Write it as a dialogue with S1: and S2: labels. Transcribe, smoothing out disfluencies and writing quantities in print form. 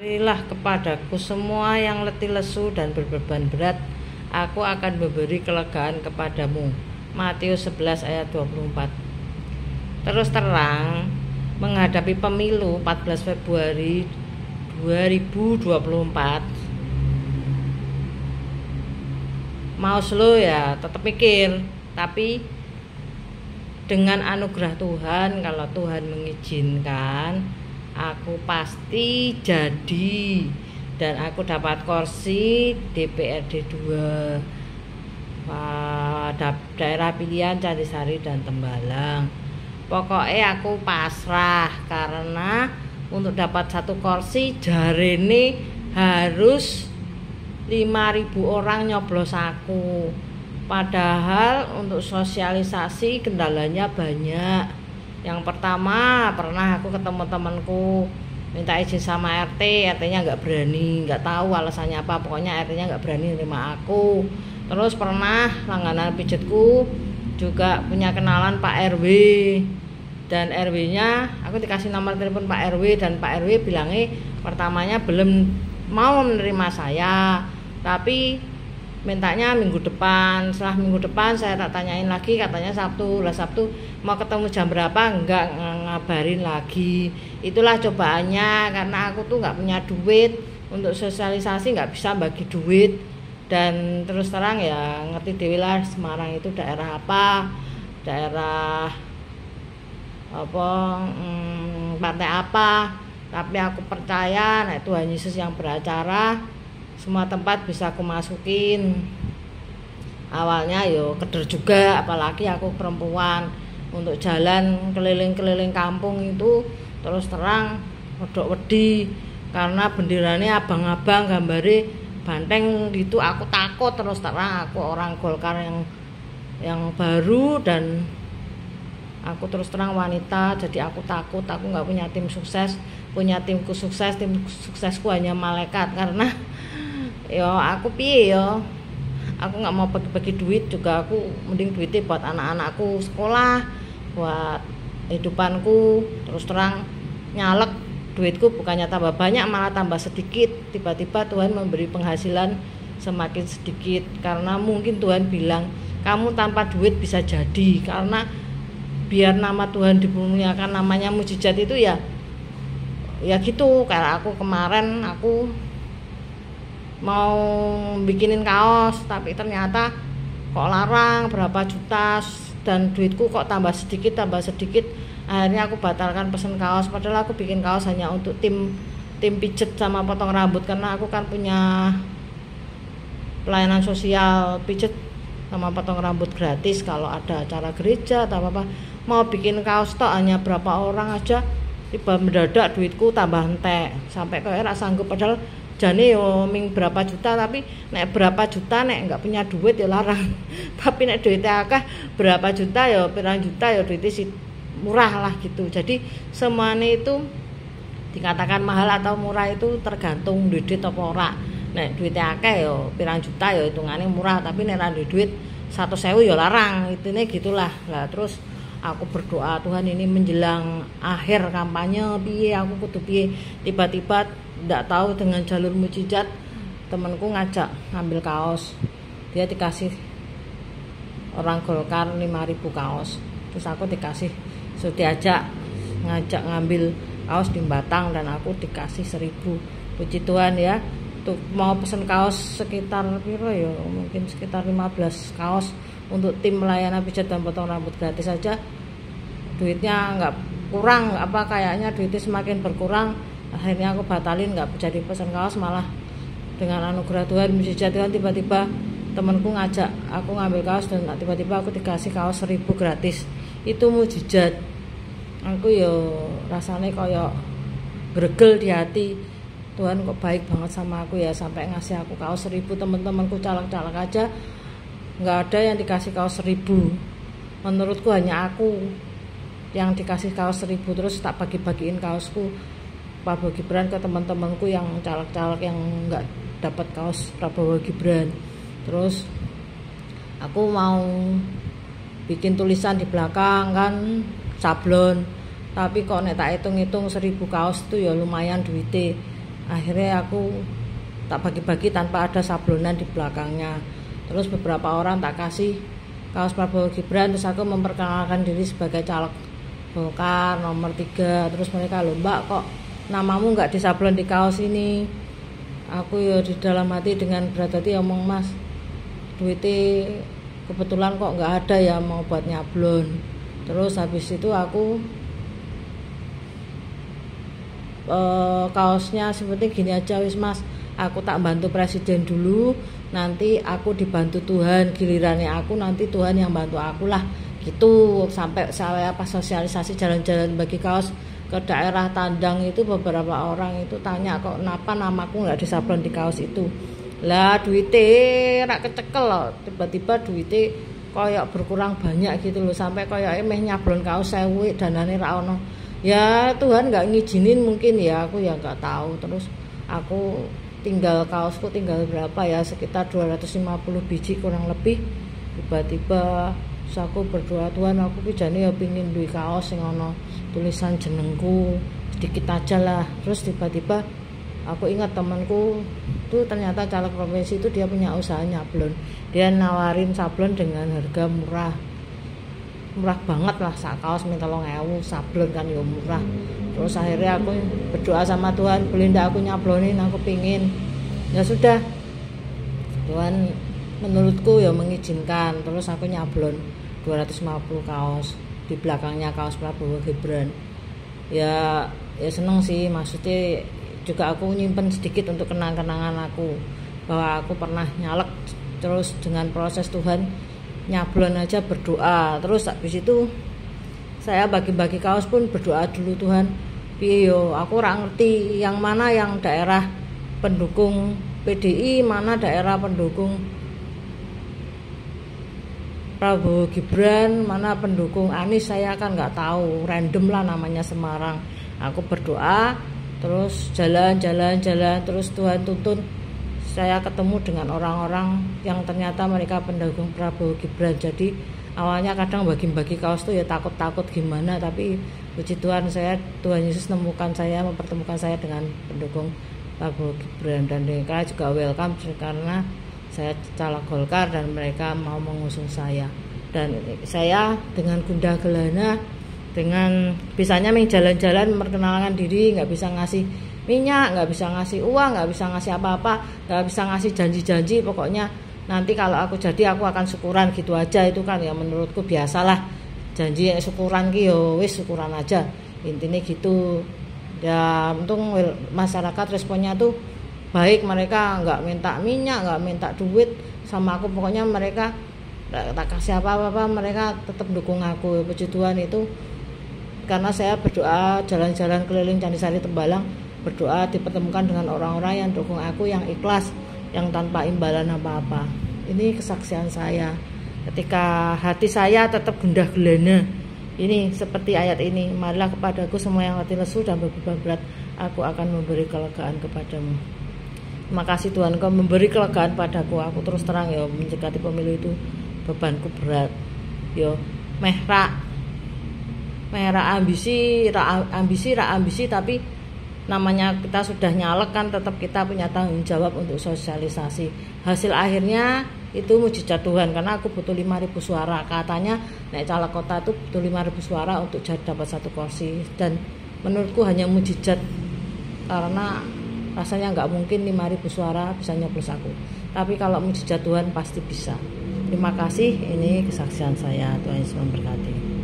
S1: Berilah kepadaku semua yang letih lesu dan berbeban berat, aku akan memberi kelegaan kepadamu. Matius 11 ayat 24. Terus terang, menghadapi pemilu 14 Februari 2024, mau slow ya tetap mikir, tapi dengan anugerah Tuhan, kalau Tuhan mengizinkan, aku pasti jadi dan aku dapat kursi DPRD 2 daerah pilihan Candisari dan Tembalang. Pokoknya aku pasrah, karena untuk dapat satu kursi jarene harus 5.000 orang nyoblos aku, padahal untuk sosialisasi kendalanya banyak. Yang pertama, pernah aku ketemu temanku minta izin sama RT-nya nggak berani, nggak tahu alasannya apa, pokoknya RT-nya nggak berani nerima aku. Terus pernah langganan pijatku juga punya kenalan Pak RW, dan RW-nya aku dikasih nomor telepon Pak RW, dan Pak RW bilangnya pertamanya belum mau menerima saya, tapi mintanya minggu depan. Setelah minggu depan saya tak tanyain lagi, katanya Sabtu. Lah Sabtu mau ketemu jam berapa, enggak ngabarin lagi. Itulah cobaannya, karena aku tuh nggak punya duit untuk sosialisasi, nggak bisa bagi duit. Dan terus terang ya ngerti dewi lah, Semarang itu daerah apa, daerah apa, partai apa. Tapi aku percaya nah Tuhan Yesus yang beracara, semua tempat bisa aku masukin. Awalnya yo keder juga, apalagi aku perempuan, untuk jalan keliling-keliling kampung itu terus terang rodok wedi, karena benderanya abang-abang gambare banteng gitu. Aku takut, terus terang aku orang Golkar yang baru, dan aku terus terang wanita, jadi aku takut. Aku nggak punya tim sukses, punya timku sukses. Tim suksesku hanya malaikat, karena yo aku piye yo, aku nggak mau bagi-bagi duit juga. Aku mending duitnya buat anak-anakku sekolah, buat hidupanku. Terus terang nyalek, duitku bukannya tambah banyak malah tambah sedikit. Tiba-tiba Tuhan memberi penghasilan semakin sedikit, karena mungkin Tuhan bilang kamu tanpa duit bisa jadi, karena biar nama Tuhan dimuliakan, namanya mujizat itu ya gitu. Kayak aku kemarin, aku mau bikinin kaos, tapi ternyata kok larang berapa juta, dan duitku kok tambah sedikit. Akhirnya aku batalkan pesen kaos, padahal aku bikin kaos hanya untuk tim pijet sama potong rambut, karena aku kan punya pelayanan sosial pijet sama potong rambut gratis kalau ada acara gereja atau apa. Mau bikin kaos tok hanya berapa orang aja, tiba mendadak duitku tambah entek, sampai kayak rak sanggup. Padahal jane yo ming berapa juta, tapi nek berapa juta nek nggak punya duit ya larang. Tapi nek duitnya akeh berapa juta ya pirang juta ya duitnya si murah lah gitu. Jadi semuanya itu dikatakan mahal atau murah itu tergantung duit apa ora. Nek duitnya akeh ya pirang juta ya hitungannya murah, tapi nek ra duit 100.000 ya larang. Intinya gitulah. Lah terus aku berdoa, Tuhan ini menjelang akhir kampanye piye, aku kudu piye. Tiba-tiba nggak tahu dengan jalur mujizat temanku ngajak ngambil kaos, dia dikasih orang Golkar 5.000 kaos. Terus aku dikasih, so diajak ngajak ngambil kaos di Batang, dan aku dikasih 1.000. Puji Tuhan ya. Tuh mau pesen kaos sekitar piro ya, mungkin sekitar 15 kaos untuk tim layanan pijat dan potong rambut gratis saja. Duitnya nggak kurang, apa kayaknya duitnya semakin berkurang. Akhirnya aku batalin, nggak jadi pesan kaos. Malah dengan anugerah Tuhan, mujizat Tuhan, tiba-tiba temanku ngajak aku ngambil kaos, dan tiba-tiba aku dikasih kaos 1.000 gratis. Itu mujizat. Aku yo rasanya kayak gregel di hati. Tuhan kok baik banget sama aku ya, sampai ngasih aku kaos 1.000. Teman-temanku caleg-caleg aja nggak ada yang dikasih kaos 1.000. Menurutku hanya aku yang dikasih kaos 1.000. Terus tak bagi-bagiin kaosku Prabowo Gibran ke teman-temanku yang caleg-caleg yang nggak dapat kaos Prabowo Gibran. Terus aku mau bikin tulisan di belakang kan, sablon, tapi kok nek tak hitung-hitung 1.000 kaos itu ya lumayan duitnya. Akhirnya aku tak bagi-bagi tanpa ada sablonan di belakangnya. Terus beberapa orang tak kasih kaos Prabowo Gibran, terus aku memperkenalkan diri sebagai caleg Golkar nomor 3. Terus mereka, "Loh Mbak, kok namamu nggak disablon di kaos ini?" Aku ya di dalam hati dengan berat hati ngomong, "Mas, duitnya kebetulan kok nggak ada ya mau buat nyablon." Terus habis itu aku kaosnya seperti gini aja, "Wis Mas, aku tak bantu presiden dulu, nanti aku dibantu Tuhan, gilirannya aku nanti Tuhan yang bantu aku lah." Gitu. Sampai saya pas sosialisasi jalan-jalan bagi kaos ke daerah Tandang itu, beberapa orang itu tanya, "Kok kenapa namaku nggak disablon di kaos itu?" Lah duitnya rak kecekel loh, tiba-tiba duitnya koyok berkurang banyak gitu loh, sampai koyok meh nyablon kaos 1000 danane ra ono. Ya Tuhan nggak ngizinin mungkin ya, aku ya nggak tahu. Terus aku kaosku tinggal berapa ya, sekitar 250 biji kurang lebih. Tiba-tiba terus aku berdoa, "Tuhan, aku jane ya pingin duwe kaos sing ono tulisan jenengku sedikit aja lah." Terus tiba-tiba aku ingat temanku itu ternyata caleg provinsi itu, dia punya usaha nyablon. Dia nawarin sablon dengan harga murah banget lah, sak kaos 3.000, sablon kan ya murah. Terus akhirnya aku berdoa sama Tuhan, "Belinda aku nyablonin, aku pingin." Ya sudah, Tuhan menurutku ya mengizinkan. Terus aku nyablon 250 kaos, di belakangnya kaos Prabowo Gibran. Ya seneng sih, maksudnya juga aku nyimpen sedikit untuk kenang-kenangan aku bahwa aku pernah nyalek. Terus dengan proses Tuhan nyablon aja berdoa. Terus habis itu saya bagi-bagi kaos pun berdoa dulu, "Tuhan, piye yo aku ora ngerti yang mana yang daerah pendukung PDI, mana daerah pendukung Prabowo Gibran, mana pendukung Anies, saya kan nggak tahu, random lah namanya Semarang." Aku berdoa, terus jalan, terus Tuhan tuntun saya ketemu dengan orang-orang yang ternyata mereka pendukung Prabowo Gibran. Jadi awalnya kadang bagi-bagi kaos tuh ya takut-takut gimana, tapi puji Tuhan Tuhan Yesus mempertemukan saya dengan pendukung Prabowo Gibran, dan mereka juga welcome karena saya caleg Golkar dan mereka mau mengusung saya. Dan saya dengan gundah gelana, dengan bisanya jalan-jalan memperkenalkan diri, nggak bisa ngasih minyak, nggak bisa ngasih uang, nggak bisa ngasih apa-apa, nggak bisa ngasih janji-janji, pokoknya nanti kalau aku jadi aku akan syukuran gitu aja. Itu kan ya menurutku biasalah, janji syukuran ki yo wis syukuran aja, intinya gitu ya. Untung masyarakat responnya tuh baik, mereka nggak minta minyak, nggak minta duit sama aku, pokoknya mereka tak kasih apa-apa, mereka tetap dukung aku. Puji Tuhan itu karena saya berdoa jalan-jalan keliling Candi Sari Tembalang, berdoa dipertemukan dengan orang-orang yang dukung aku, yang ikhlas, yang tanpa imbalan apa-apa. Ini kesaksian saya ketika hati saya tetap gundah gelana. Ini seperti ayat ini, "Marilah kepadaku semua yang hati lesu dan beban berat, aku akan memberi kelegaan kepadamu." Terima kasih Tuhan, Kau memberi kelegaan padaku. Aku terus terang ya mendekati pemilu itu bebanku berat. Yo ambisi, tapi namanya kita sudah nyalek kan, tetap kita punya tanggung jawab untuk sosialisasi. Hasil akhirnya itu mujizat Tuhan, karena aku butuh 5.000 suara. Katanya naik caleg kota itu butuh 5.000 suara untuk dapat 1 kursi, dan menurutku hanya mujizat, karena rasanya nggak mungkin 5.000 suara bisa nyoblos aku. Tapi kalau mujizat Tuhan pasti bisa. Terima kasih, ini kesaksian saya. Tuhan Yesus memberkati.